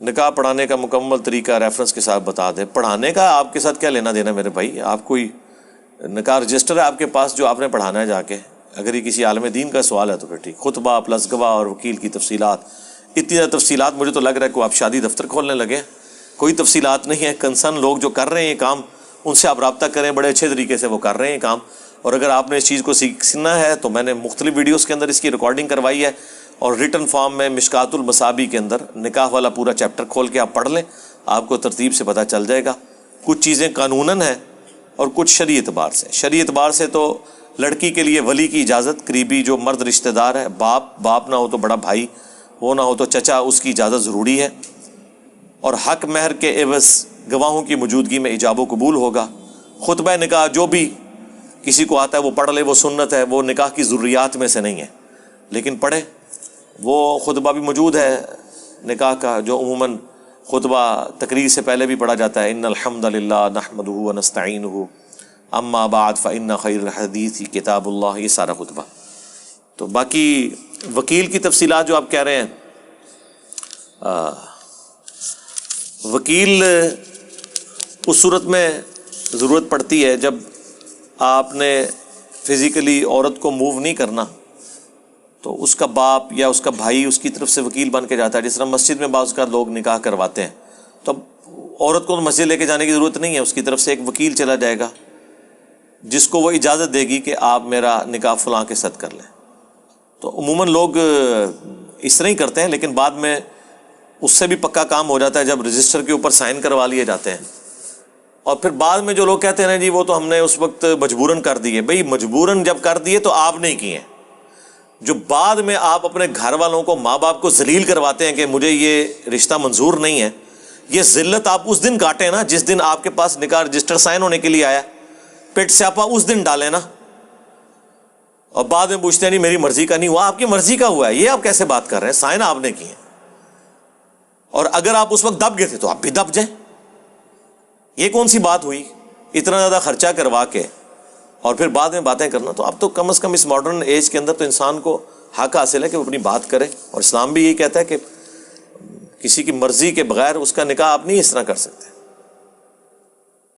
نکاح پڑھانے کا مکمل طریقہ ریفرنس کے ساتھ بتا دیں. پڑھانے کا آپ کے ساتھ کیا لینا دینا میرے بھائی؟ آپ کوئی نکاح رجسٹر ہے آپ کے پاس جو آپ نے پڑھانا ہے جا کے؟ اگر یہ کسی عالم دین کا سوال ہے تو پھر ٹھیک. خطبہ پلس گواہ اور وکیل کی تفصیلات، اتنی زیادہ تفصیلات مجھے تو لگ رہا ہے کہ آپ شادی دفتر کھولنے لگے. کوئی تفصیلات نہیں ہے. کنسرن لوگ جو کر رہے ہیں یہ کام، ان سے آپ رابطہ کریں، بڑے اچھے طریقے سے وہ کر رہے ہیں کام. اور اگر آپ نے اس چیز کو سیکھنا ہے تو میں نے مختلف ویڈیوز کے اندر اس کی ریکارڈنگ کروائی ہے، اور ریٹن فارم میں مشکات المصابیح کے اندر نکاح والا پورا چیپٹر کھول کے آپ پڑھ لیں، آپ کو ترتیب سے پتہ چل جائے گا. کچھ چیزیں قانوناً ہیں اور کچھ شرعی اعتبار سے. شرعی اعتبار سے تو لڑکی کے لیے ولی کی اجازت، قریبی جو مرد رشتہ دار ہے، باپ نہ ہو تو بڑا بھائی، وہ نہ ہو تو چچا، اس کی اجازت ضروری ہے. اور حق مہر کے عوض گواہوں کی موجودگی میں ایجاب و قبول ہوگا. خطبہ نکاح جو بھی کسی کو آتا ہے وہ پڑھ لے، وہ سنت ہے، وہ نکاح کی ضروریات میں سے نہیں ہے، لیکن پڑھے. وہ خطبہ بھی موجود ہے نکاح کا جو عموماً خطبہ تقریر سے پہلے بھی پڑھا جاتا ہے. ان الحمد للہ نحمدہ ونستعینہ اما بعد فان خیر الحدیث کتاب اللہ، یہ سارا خطبہ. تو باقی وکیل کی تفصیلات جو آپ کہہ رہے ہیں، وکیل اس صورت میں ضرورت پڑتی ہے جب آپ نے فزیکلی عورت کو موو نہیں کرنا، تو اس کا باپ یا اس کا بھائی اس کی طرف سے وکیل بن کے جاتا ہے. جس طرح مسجد میں بعض کا لوگ نکاح کرواتے ہیں، تو اب عورت کو مسجد لے کے جانے کی ضرورت نہیں ہے، اس کی طرف سے ایک وکیل چلا جائے گا جس کو وہ اجازت دے گی کہ آپ میرا نکاح فلاں کے ساتھ کر لیں. تو عموماً لوگ اس طرح ہی کرتے ہیں، لیکن بعد میں اس سے بھی پکا کام ہو جاتا ہے جب رجسٹر کے اوپر سائن کروا لیے جاتے ہیں. اور پھر بعد میں جو لوگ کہتے ہیں جی وہ تو ہم نے اس وقت مجبوراً کر دیے. بھئی مجبوراً جب کر دیے تو آپ نہیں کیے. جو بعد میں آپ اپنے گھر والوں کو، ماں باپ کو ذلیل کرواتے ہیں کہ مجھے یہ رشتہ منظور نہیں ہے، یہ ذلت آپ اس دن کاٹیں نا جس دن آپ کے پاس نکاح رجسٹر سائن ہونے کے لیے آیا. پیٹ سیاپا اس دن ڈالیں نا، اور بعد میں پوچھتے ہیں نہیں میری مرضی کا نہیں ہوا. آپ کی مرضی کا ہوا ہے، یہ آپ کیسے بات کر رہے ہیں؟ سائن آپ نے کیے، اور اگر آپ اس وقت دب گئے تھے تو آپ بھی دب جائیں. یہ کون سی بات ہوئی؟ اتنا زیادہ خرچہ کروا کے اور پھر بعد میں باتیں کرنا. تو اب تو کم از کم اس ماڈرن ایج کے اندر تو انسان کو حق حاصل ہے کہ وہ اپنی بات کرے. اور اسلام بھی یہی کہتا ہے کہ کسی کی مرضی کے بغیر اس کا نکاح آپ نہیں اس طرح کر سکتے.